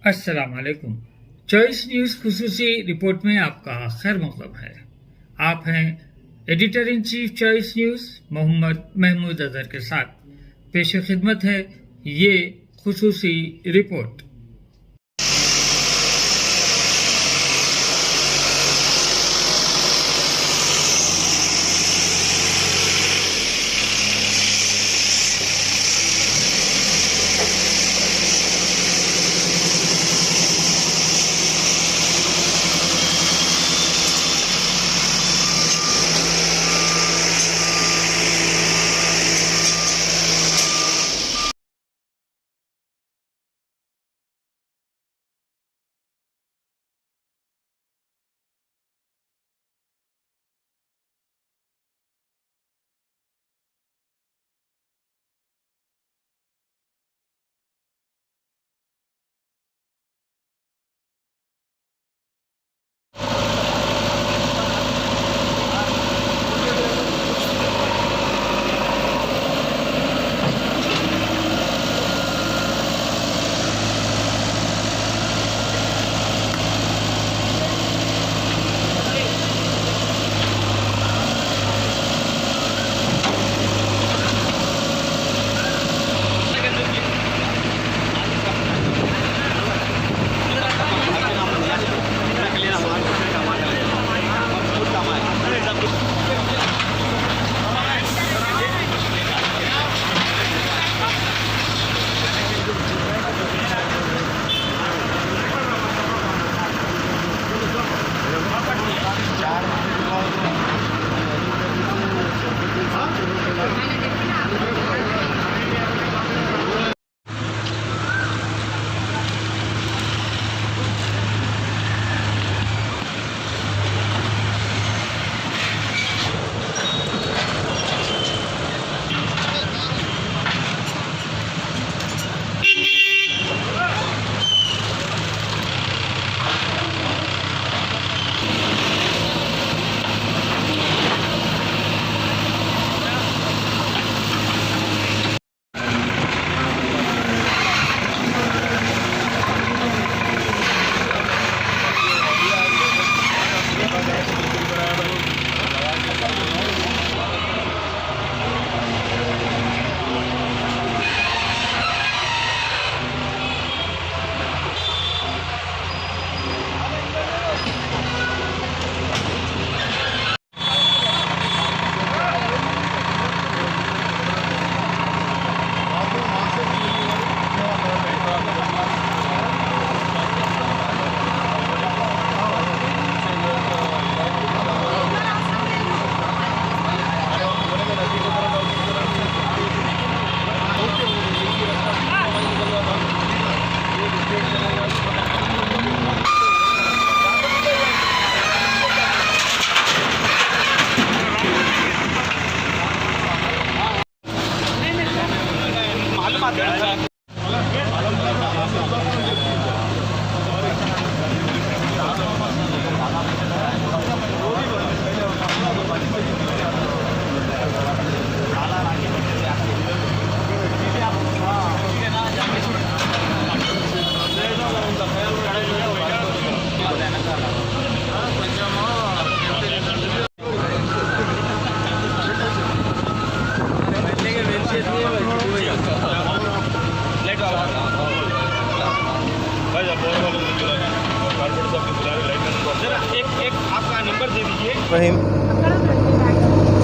अस्सलाम वालेकुम। Choice news खुसूसी report में आपका खैर मक़दम है। आप हैं editor in chief Choice News Mohammad Mahmood Azhar के साथ। पेश खिदमत है ये खुसूसी रिपोर्ट।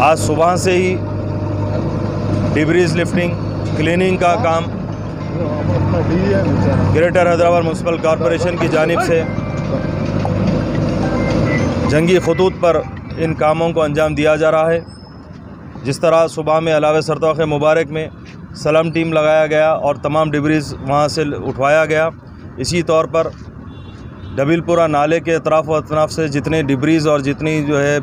आज सुबह से ही डिब्रीज लिफ्टिंग क्लीनिंग का काम ग्रेटर हैदराबाद म्यूनसिपल कॉरपोरेशन की जानिब से जंगी खतूत पर इन कामों को अंजाम दिया जा रहा है। जिस तरह सुबह में अलावे सरतौक़ मुबारक में सलाम टीम लगाया गया और तमाम डिब्रीज वहाँ से उठवाया गया, इसी तौर पर डबिलपुरा नाले के अतराफ़ व अतनाफ़ से जितने डिब्रीज और जितनी जो है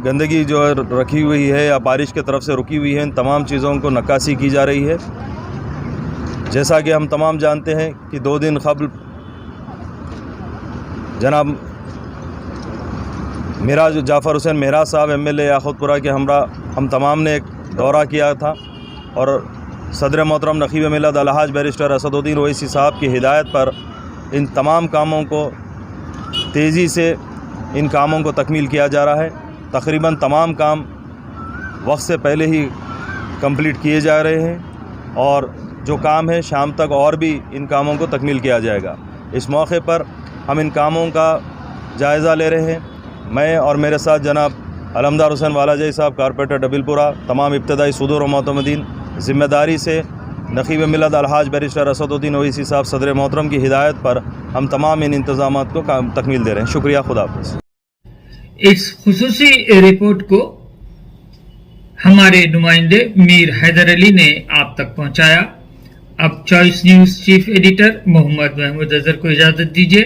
गंदगी जो है रखी हुई है या बारिश के तरफ से रुकी हुई है, इन तमाम चीज़ों को नक्कासी की जा रही है। जैसा कि हम तमाम जानते हैं कि 2 दिन क़ब्ल जनाब मिराज जाफ़र हुसैन मेहराज साहब MLA याक़ूतपुरा के हमरा हम तमाम ने एक दौरा किया था और सदर मोहतरम नक़ीब मिल्लत अलहाज बैरिस्टर असदुद्दीन ओवैसी साहब की हिदायत पर इन तमाम कामों को तेज़ी से इन कामों को तकमील किया जा रहा है। तकरीबन तमाम काम वक्त से पहले ही कंप्लीट किए जा रहे हैं और जो काम है शाम तक और भी इन कामों को तकमील किया जाएगा। इस मौके पर हम इन कामों का जायज़ा ले रहे हैं। मैं और मेरे साथ जनाब अलमदार हुसैन वालाजई साहब, कारपोरेटर डबिलपुरा, तमाम इब्तदाई सुदूर व मोतमदीन ज़िम्मेदारी से नक़ीब मिलत अलहाज बैरिस्टर असदुद्दीन ओवैसी साहब सदर मोहतरम की हिदायत पर हम तमाम इन इंतज़ामात को तकमील दे रहे हैं। शुक्रिया, खुदा हाफ़िज़। इस खुसूसी रिपोर्ट को हमारे नुमाइंदे मीर हैदर अली ने आप तक पहुंचाया। अब Choice News chief editor Mohammad Mahmood Azhar को इजाज़त दीजिए।